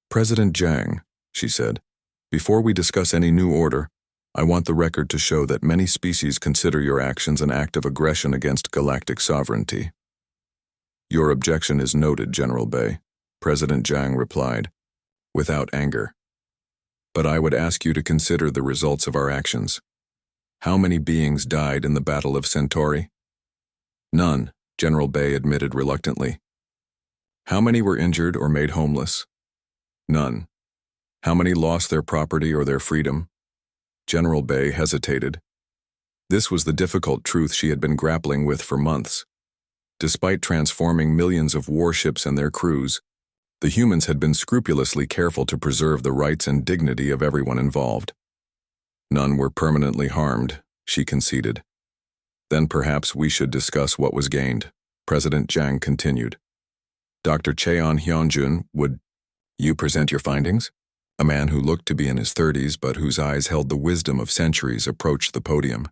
"President Jang," she said, "before we discuss any new order, I want the record to show that many species consider your actions an act of aggression against galactic sovereignty." "Your objection is noted, General Bay," President Jang replied, without anger. "But I would ask you to consider the results of our actions. How many beings died in the Battle of Centauri?" "None," General Bay admitted reluctantly. "How many were injured or made homeless?" "None." "How many lost their property or their freedom?" General Bay hesitated. This was the difficult truth she had been grappling with for months. Despite transforming millions of warships and their crews, the humans had been scrupulously careful to preserve the rights and dignity of everyone involved. "None were permanently harmed," she conceded. "Then perhaps we should discuss what was gained," President Jang continued. "Dr. Cheon Hyunjun, would you present your findings?" A man who looked to be in his 30s but whose eyes held the wisdom of centuries approached the podium.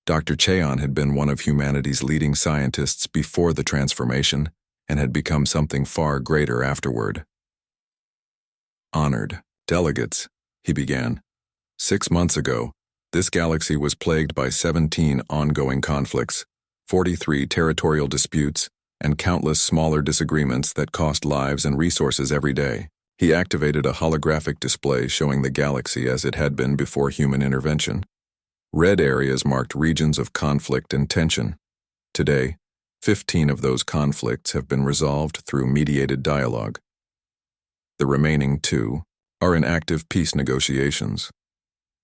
Dr. Cheon had been one of humanity's leading scientists before the transformation and had become something far greater afterward. "Honored delegates," he began. 6 months ago, this galaxy was plagued by 17 ongoing conflicts, 43 territorial disputes, and countless smaller disagreements that cost lives and resources every day. He activated a holographic display showing the galaxy as it had been before human intervention. Red areas marked regions of conflict and tension. Today, 15 of those conflicts have been resolved through mediated dialogue. The remaining 2 are in active peace negotiations.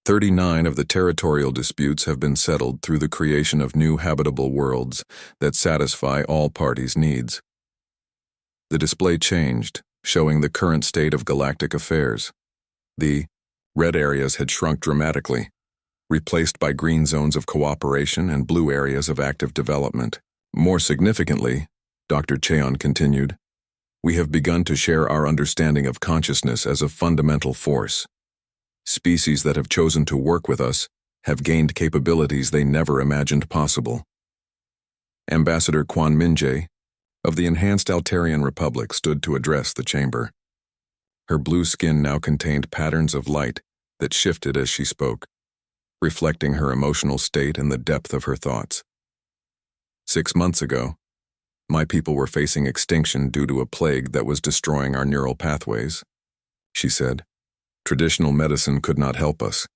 39 of the territorial disputes have been settled through the creation of new habitable worlds that satisfy all parties' needs. The display changed, showing the current state of galactic affairs. The red areas had shrunk dramatically, replaced by green zones of cooperation and blue areas of active development. More significantly, Dr. Cheon continued, We have begun to share our understanding of consciousness as a fundamental force. Species that have chosen to work with us have gained capabilities they never imagined possible. Ambassador Quan Minjae of the Enhanced Altarian Republic stood to address the chamber. Her blue skin now contained patterns of light that shifted as she spoke, reflecting her emotional state and the depth of her thoughts. 6 months ago, my people were facing extinction due to a plague that was destroying our neural pathways, she said. Traditional medicine could not help us.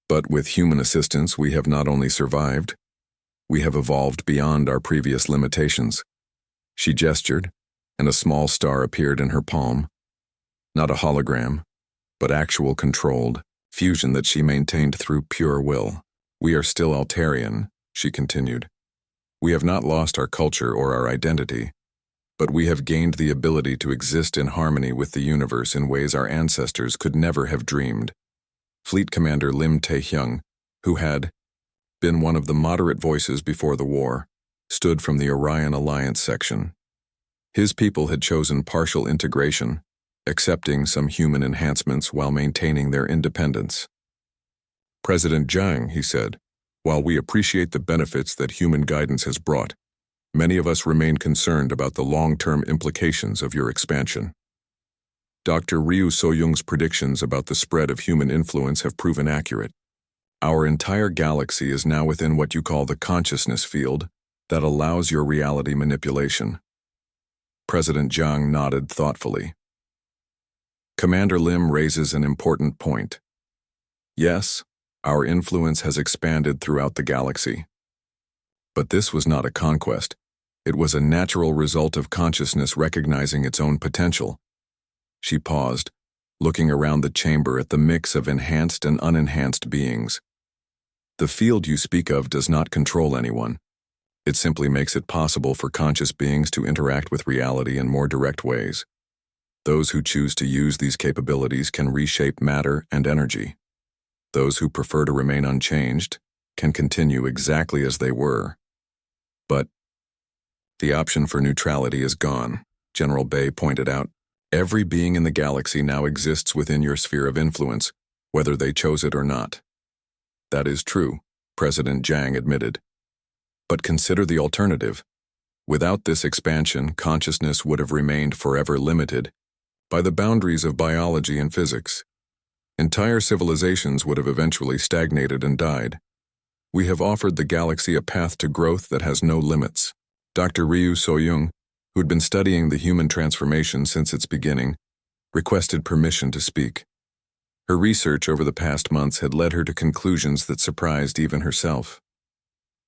But with human assistance, we have not only survived, we have evolved beyond our previous limitations. She gestured, and a small star appeared in her palm. Not a hologram, but actual controlled fusion that she maintained through pure will. We are still Altarian, she continued. We have not lost our culture or our identity, but we have gained the ability to exist in harmony with the universe in ways our ancestors could never have dreamed. Fleet Commander Lim Tae-hyung, who had been one of the moderate voices before the war, stood from the Orion Alliance section. His people had chosen partial integration, accepting some human enhancements while maintaining their independence. President Jiang, he said, while we appreciate the benefits that human guidance has brought, many of us remain concerned about the long-term implications of your expansion. Dr. Ryu So-young's predictions about the spread of human influence have proven accurate. Our entire galaxy is now within what you call the consciousness field that allows your reality manipulation. President Jiang nodded thoughtfully. Commander Lim raises an important point. Yes, our influence has expanded throughout the galaxy. But this was not a conquest. It was a natural result of consciousness recognizing its own potential. She paused, looking around the chamber at the mix of enhanced and unenhanced beings. The field you speak of does not control anyone. It simply makes it possible for conscious beings to interact with reality in more direct ways. Those who choose to use these capabilities can reshape matter and energy. Those who prefer to remain unchanged can continue exactly as they were. But the option for neutrality is gone, General Bay pointed out. Every being in the galaxy now exists within your sphere of influence, whether they chose it or not. That is true, President Jiang admitted. But consider the alternative. Without this expansion, consciousness would have remained forever limited by the boundaries of biology and physics. Entire civilizations would have eventually stagnated and died. We have offered the galaxy a path to growth that has no limits. Dr. Ryu So-young, who had been studying the human transformation since its beginning, requested permission to speak. Her research over the past months had led her to conclusions that surprised even herself.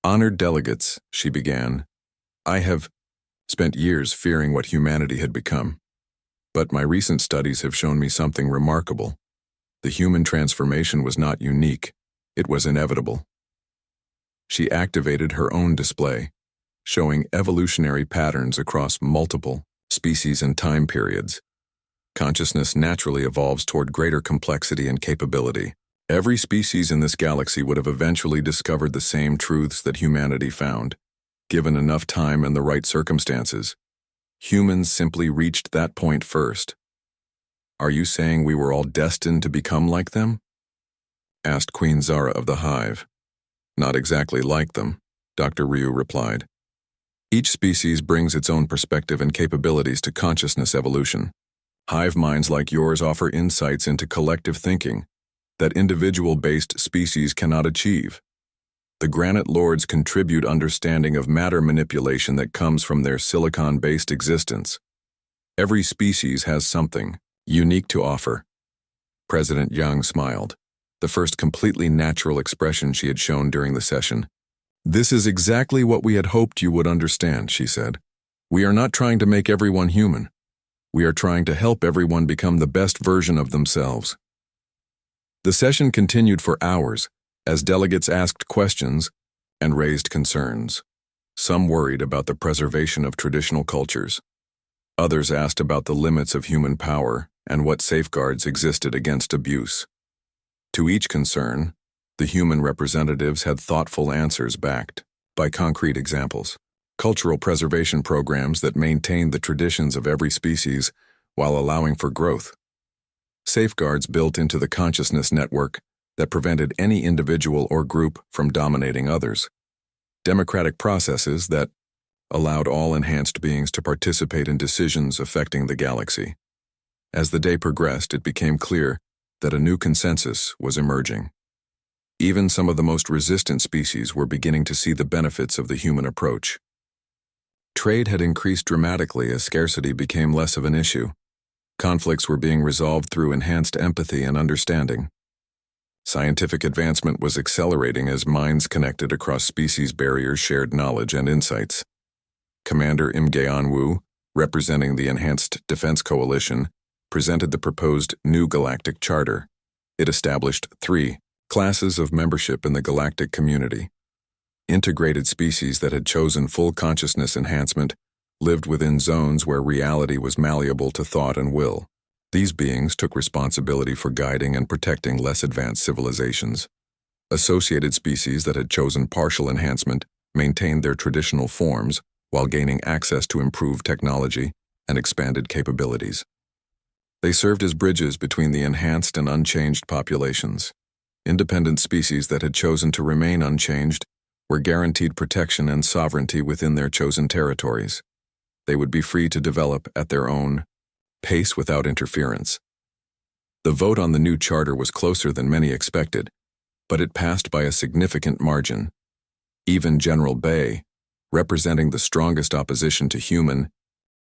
Honored delegates, she began, I have spent years fearing what humanity had become. But my recent studies have shown me something remarkable. The human transformation was not unique, it was inevitable. She activated her own display, showing evolutionary patterns across multiple species and time periods. Consciousness naturally evolves toward greater complexity and capability. Every species in this galaxy would have eventually discovered the same truths that humanity found, given enough time and the right circumstances. Humans simply reached that point first. Are you saying we were all destined to become like them? Asked Queen Zara of the Hive. Not exactly like them, Dr. Ryu replied. Each species brings its own perspective and capabilities to consciousness evolution. Hive minds like yours offer insights into collective thinking that individual-based species cannot achieve. The Granite Lords contribute understanding of matter manipulation that comes from their silicon-based existence. Every species has something unique to offer. President Yang smiled, the first completely natural expression she had shown during the session. This is exactly what we had hoped you would understand, she said. We are not trying to make everyone human. We are trying to help everyone become the best version of themselves. The session continued for hours as delegates asked questions and raised concerns. Some worried about the preservation of traditional cultures. Others asked about the limits of human power and what safeguards existed against abuse. To each concern, the human representatives had thoughtful answers backed by concrete examples. cultural preservation programs that maintained the traditions of every species while allowing for growth, safeguards built into the consciousness network that prevented any individual or group from dominating others, democratic processes that allowed all enhanced beings to participate in decisions affecting the galaxy. As the day progressed, it became clear that a new consensus was emerging. Even some of the most resistant species were beginning to see the benefits of the human approach. Trade had increased dramatically as scarcity became less of an issue. Conflicts were being resolved through enhanced empathy and understanding. Scientific advancement was accelerating as minds connected across species barriers shared knowledge and insights. Commander Imgeon-woo, representing the Enhanced Defense Coalition, presented the proposed new Galactic Charter. It established 3 classes of membership in the galactic community. Integrated species that had chosen full consciousness enhancement lived within zones where reality was malleable to thought and will. These beings took responsibility for guiding and protecting less advanced civilizations. Associated species that had chosen partial enhancement maintained their traditional forms while gaining access to improved technology and expanded capabilities. They served as bridges between the enhanced and unchanged populations. Independent species that had chosen to remain unchanged were guaranteed protection and sovereignty within their chosen territories. They would be free to develop at their own pace without interference. The vote on the new charter was closer than many expected, but it passed by a significant margin. Even General Bay, representing the strongest opposition to human